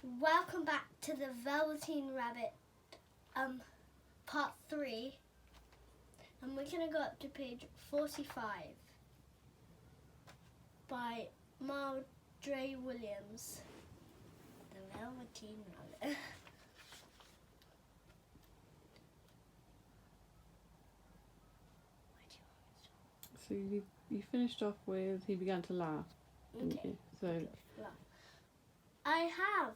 Welcome back to the Velveteen Rabbit, part 3, and we're going to go up to page 45 by Margery Williams. The Velveteen Rabbit. So you finished off with he began to laugh, didn't you? So I have,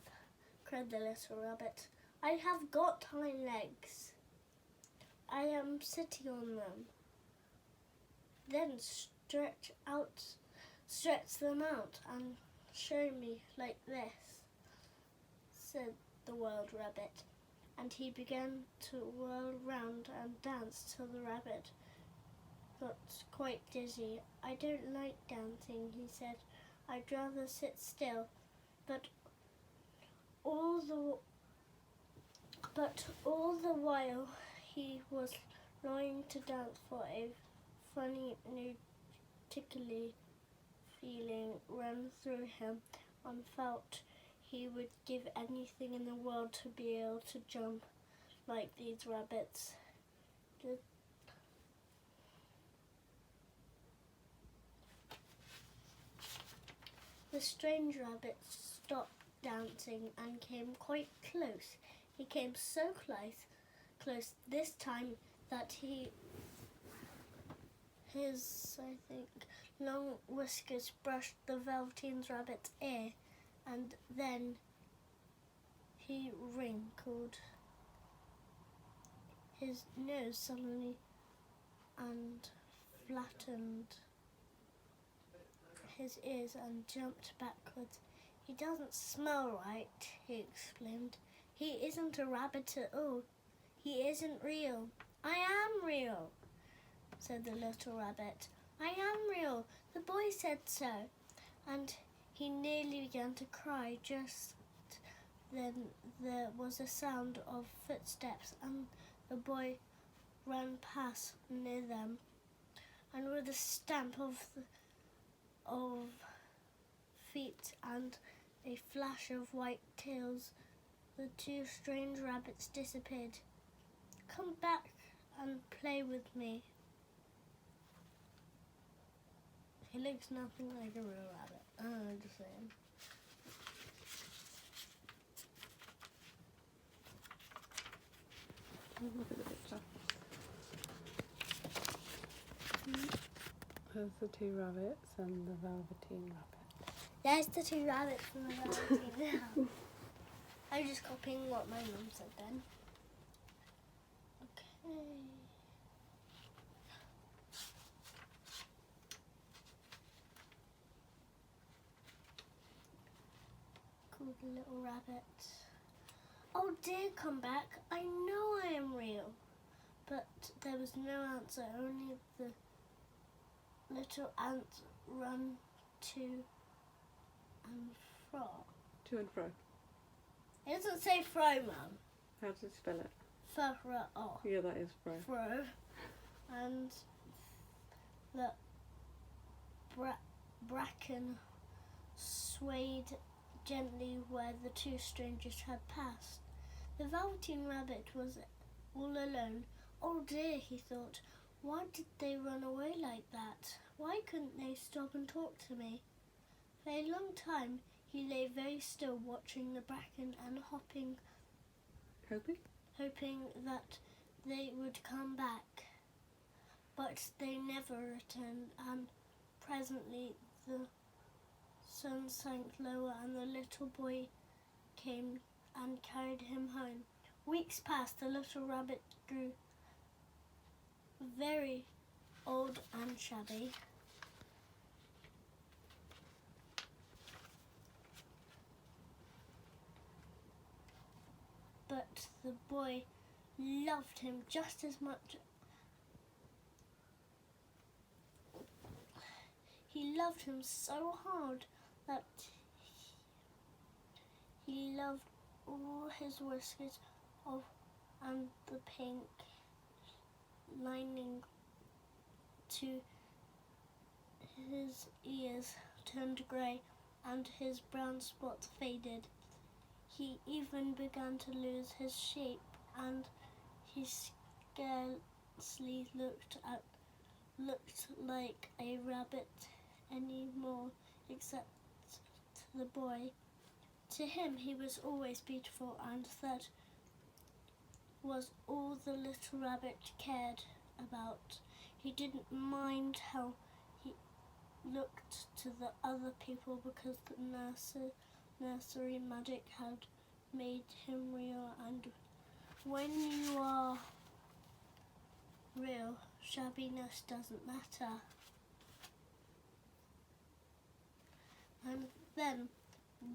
cried the little rabbit. I have got hind legs. I am sitting on them. Then stretch them out and show me like this, said the wild rabbit. And he began to whirl round and dance till the rabbit got quite dizzy. I don't like dancing, he said. I'd rather sit still. But all the while he was longing to dance, for a funny new tickly feeling ran through him, and felt he would give anything in the world to be able to jump like these rabbits. The strange rabbit stopped dancing and came quite close. He came so close this time that his long whiskers brushed the Velveteen rabbit's ear, and then he wrinkled his nose suddenly and flattened his ears and jumped backwards. He doesn't smell right, he exclaimed. He isn't a rabbit at all. He isn't real. I am real, said the little rabbit. I am real. The boy said so. And he nearly began to cry. Just then there was a sound of footsteps, and the boy ran past near them, and with a stamp of feet and a flash of white tails, the two strange rabbits disappeared. Come back and play with me. He looks nothing like a real rabbit. I'm just saying. look at the picture. There's the two rabbits and the Velveteen rabbit. There's the two rabbits from the Velveteen now. I'm just copying what my mum said then. Okay. Called the little rabbit. Oh dear, come back. I know I am real. But there was no answer, only the little ants run to and fro. To and fro. It doesn't say fro, Mum. How does it spell it? Fro. Yeah, that is fro. Fro. And the bracken swayed gently where the two strangers had passed. The Velveteen rabbit was all alone. Oh dear, he thought. Why did they run away like that? Why couldn't they stop and talk to me? For a long time he lay very still, watching the bracken and hoping that they would come back. But they never returned, and presently the sun sank lower and the little boy came and carried him home. Weeks passed. The little rabbit grew very old and shabby. But the boy loved him just as much. He loved him so hard that he loved all his whiskers and the pink lining to his ears turned grey and his brown spots faded. he even began to lose his shape, and he scarcely looked like a rabbit anymore, except the boy. To him, he was always beautiful, and that was all the little rabbit cared about. He didn't mind how he looked to the other people, because the nursery magic had made him real, and when you are real, shabbiness doesn't matter. And then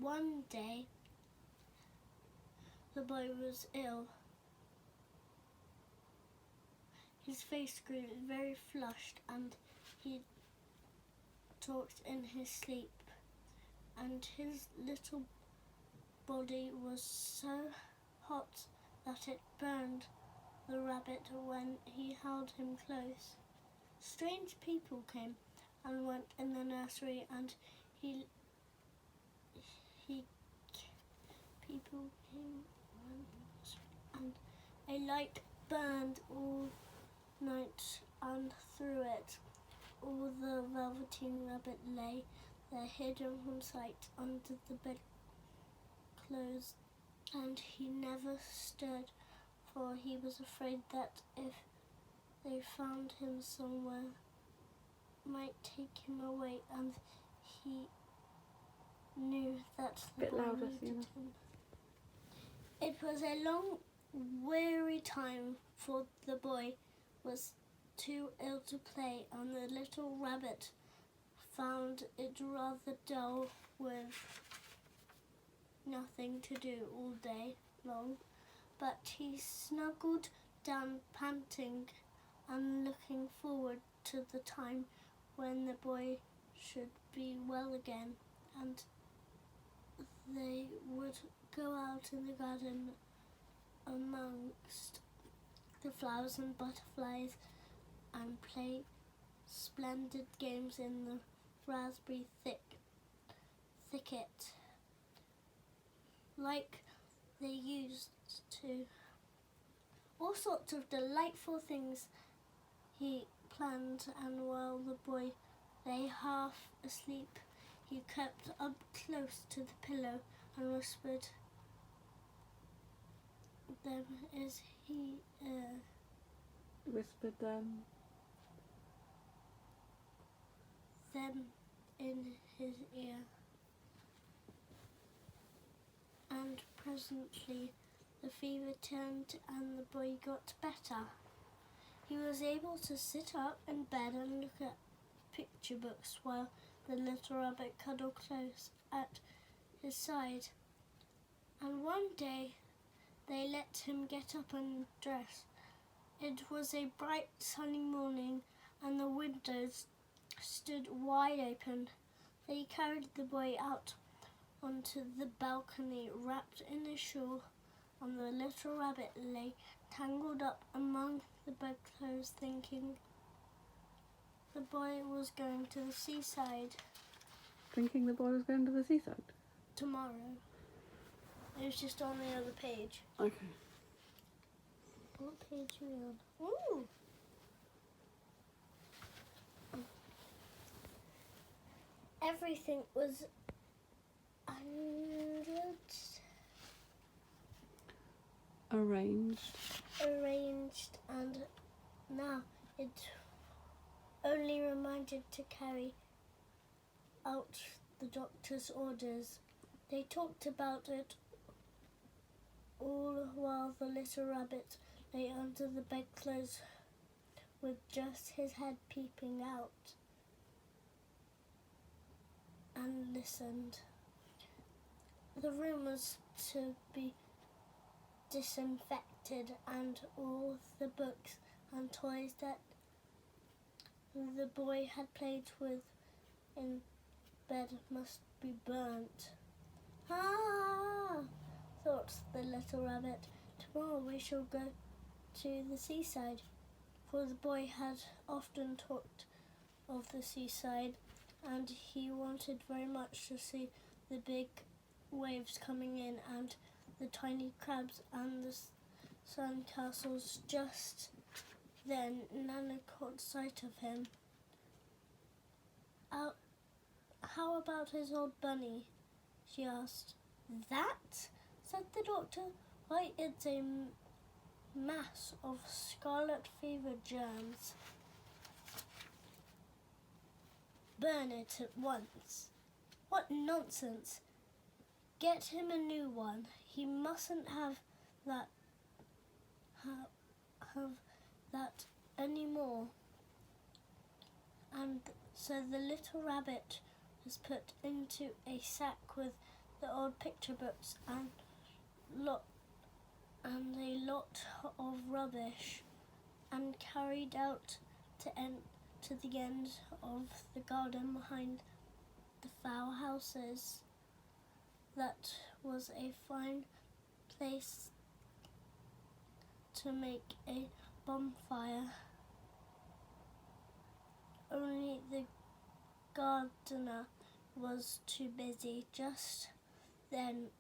one day the boy was ill. His face grew very flushed, and he talked in his sleep, and his little body was so hot that it burned the rabbit when he held him close. Strange people came and went in the nursery, and people came and a light burned all night, and through it all the Velveteen rabbit lay there, hidden from sight under the bedclothes, and he never stirred, for he was afraid that if they found him somewhere, might take him away, and he knew that the boy needed him. It was a long, weary time, for the boy was too ill to play, and the little rabbit found it rather dull, with nothing to do all day long. But he snuggled down, panting and looking forward to the time when the boy should be well again, and they would go out in the garden amongst the flowers and butterflies and play splendid games in the raspberry thicket, like they used to. All sorts of delightful things he planned, and while the boy lay half asleep, he crept up close to the pillow and whispered them as he Whispered them in his ear. And presently the fever turned, and the boy got better. He was able to sit up in bed and look at picture books, while the little rabbit cuddled close at his side. And one day they let him get up and dress. It was a bright sunny morning, and the windows stood wide open. They carried the boy out onto the balcony, wrapped in a shawl, and the little rabbit lay tangled up among the bedclothes, thinking the boy was going to the seaside. Thinking the boy was going to the seaside? Tomorrow. It was just on the other page. Okay. What page are we on? Ooh! Everything was arranged, and now it only reminded to carry out the doctor's orders. They talked about it all while the little rabbit lay under the bedclothes with just his head peeping out, and listened. The room was to be disinfected, and all the books and toys that the boy had played with in bed must be burnt. Ah, thought the little rabbit, tomorrow we shall go to the seaside, for the boy had often talked of the seaside, and he wanted very much to see the big waves coming in and the tiny crabs and the sandcastles. Just then Nana caught sight of him. How about his old bunny? She asked. That? Said the doctor. Why, it's a mass of scarlet fever germs. Burn it at once. What nonsense. Get him a new one. He mustn't have that anymore. And so the little rabbit was put into a sack with the old picture books and a lot of rubbish, and carried out to the end of the garden behind the fowl houses. That was a fine place to make a bonfire. Only the gardener was too busy just then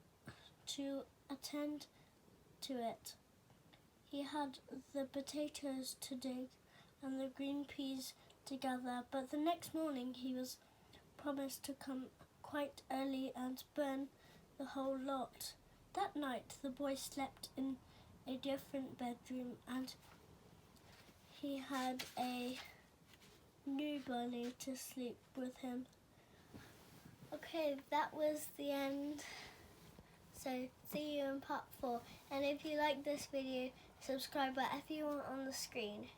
to attend to it. He had the potatoes to dig and the green peas to gather, but the next morning he was promised to come quite early and burn the whole lot. That night the boy slept in a different bedroom, and he had a new bunny to sleep with him. Okay, that was the end. So see you in part 4. And if you like this video, subscribe at everyone on the screen.